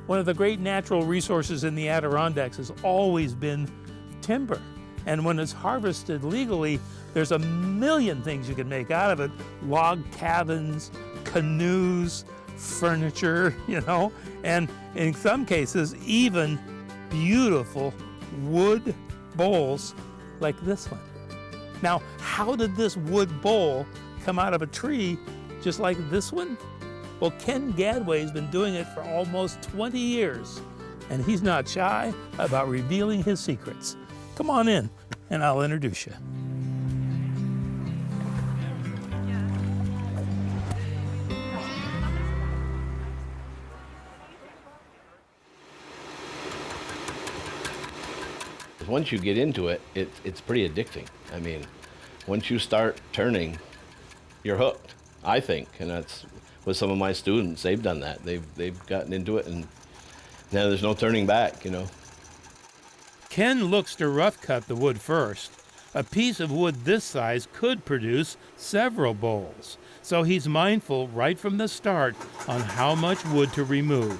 One of the great natural resources in the Adirondacks has always been timber. And when it's harvested legally, there's a million things you can make out of it. Log cabins, canoes, furniture, and in some cases, even beautiful wood bowls like this one. Now, how did this wood bowl come out of a tree just like this one? Well, Ken Gadway's been doing it for almost 20 years, and he's not shy about revealing his secrets. Come on in, and I'll introduce you. Once you get into it, it's pretty addicting. I mean, once you start turning, you're hooked, I think. And that's with some of my students, they've done that. They've gotten into it, and now there's no turning back, Ken looks to rough cut the wood first. A piece of wood this size could produce several bowls, so he's mindful right from the start on how much wood to remove.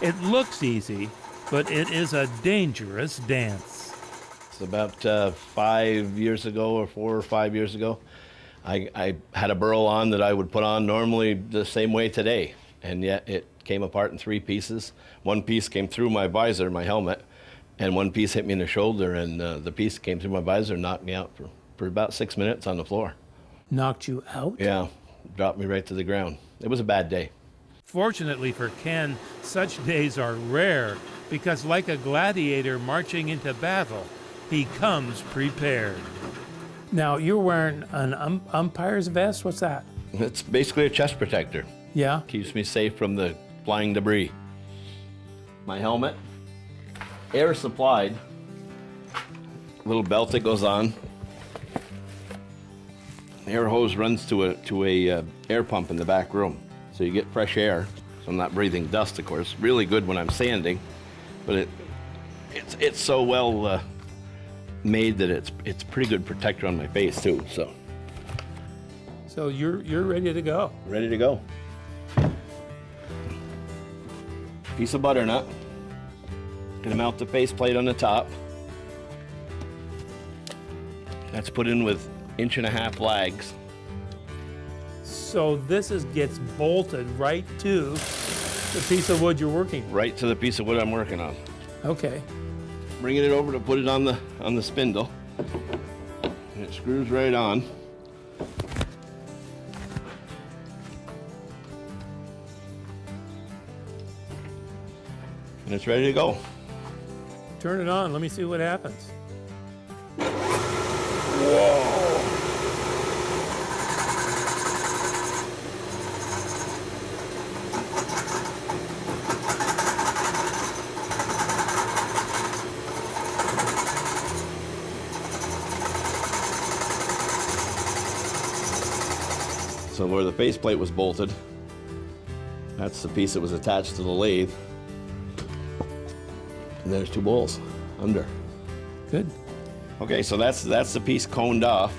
It looks easy, but it is a dangerous dance. It's about 5 years ago, or 4 or 5 years ago, I had a burl on that I would put on normally the same way today, and yet it came apart in 3 pieces. One piece came through my visor, my helmet, and one piece hit me in the shoulder, and the piece came through my visor and knocked me out for about 6 minutes on the floor. Knocked you out? Yeah, dropped me right to the ground. It was a bad day. Fortunately for Ken, such days are rare because like a gladiator marching into battle, he comes prepared. Now, you're wearing an umpire's vest? What's that? It's basically a chest protector. Yeah? Keeps me safe from the flying debris. My helmet, air supplied, little belt that goes on. Air hose runs to a air pump in the back room, so you get fresh air. So I'm not breathing dust, of course. Really good when I'm sanding, but it's so well made that it's a pretty good protector on my face too. So you're ready to go. Ready to go. Piece of butternut. Gonna mount the faceplate on the top. That's put in with 1.5-inch lags. So this gets bolted right to the piece of wood you're working. Right to the piece of wood I'm working on. Okay. Bringing it over to put it on the spindle. And it screws right on. And it's ready to go. Turn it on, let me see what happens. Whoa! So where the faceplate was bolted, that's the piece that was attached to the lathe. And there's 2 bowls under. Good. Okay, so that's the piece coned off.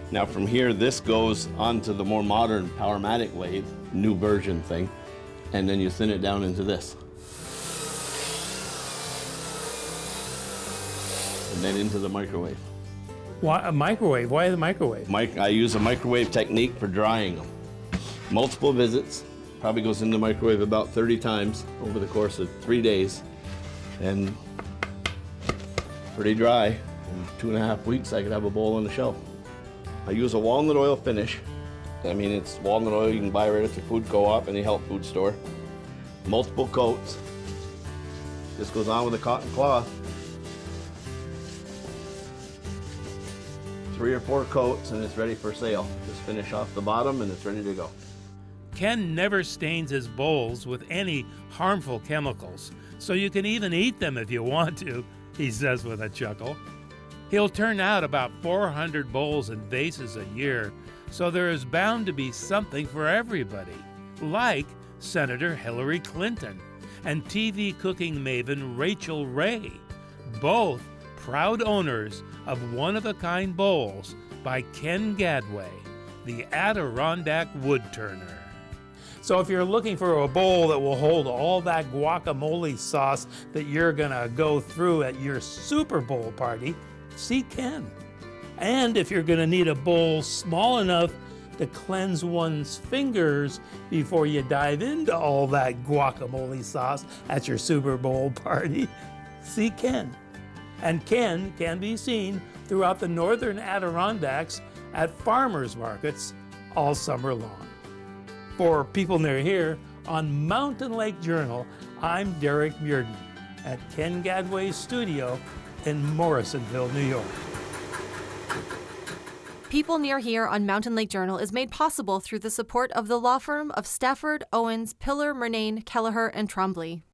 Now from here, this goes onto the more modern Powermatic lathe, new version thing, and then you thin it down into this. And then into the microwave. Why a microwave? Why the microwave? I use a microwave technique for drying them. Multiple visits, probably goes in the microwave about 30 times over the course of 3 days. And pretty dry. In 2.5 weeks, I could have a bowl on the shelf. I use a walnut oil finish. I mean, it's walnut oil you can buy right at the food co-op, any health food store. Multiple coats. This goes on with a cotton cloth. 3 or 4 coats and it's ready for sale. Just finish off the bottom and it's ready to go. Ken never stains his bowls with any harmful chemicals, so you can even eat them if you want to, he says with a chuckle. He'll turn out about 400 bowls and vases a year, so there is bound to be something for everybody, like Senator Hillary Clinton and TV cooking maven Rachel Ray, both proud owners of one-of-a-kind bowls by Ken Gadway, the Adirondack Woodturner. So if you're looking for a bowl that will hold all that guacamole sauce that you're gonna go through at your Super Bowl party, see Ken. And if you're gonna need a bowl small enough to cleanse one's fingers before you dive into all that guacamole sauce at your Super Bowl party, see Ken. And Ken can be seen throughout the northern Adirondacks at farmers markets all summer long. For People Near Here, on Mountain Lake Journal, I'm Derek Muirden at Ken Gadway's studio in Morrisonville, New York. People Near Here on Mountain Lake Journal is made possible through the support of the law firm of Stafford, Owens, Pillar, Murnane, Kelleher, and Trombley.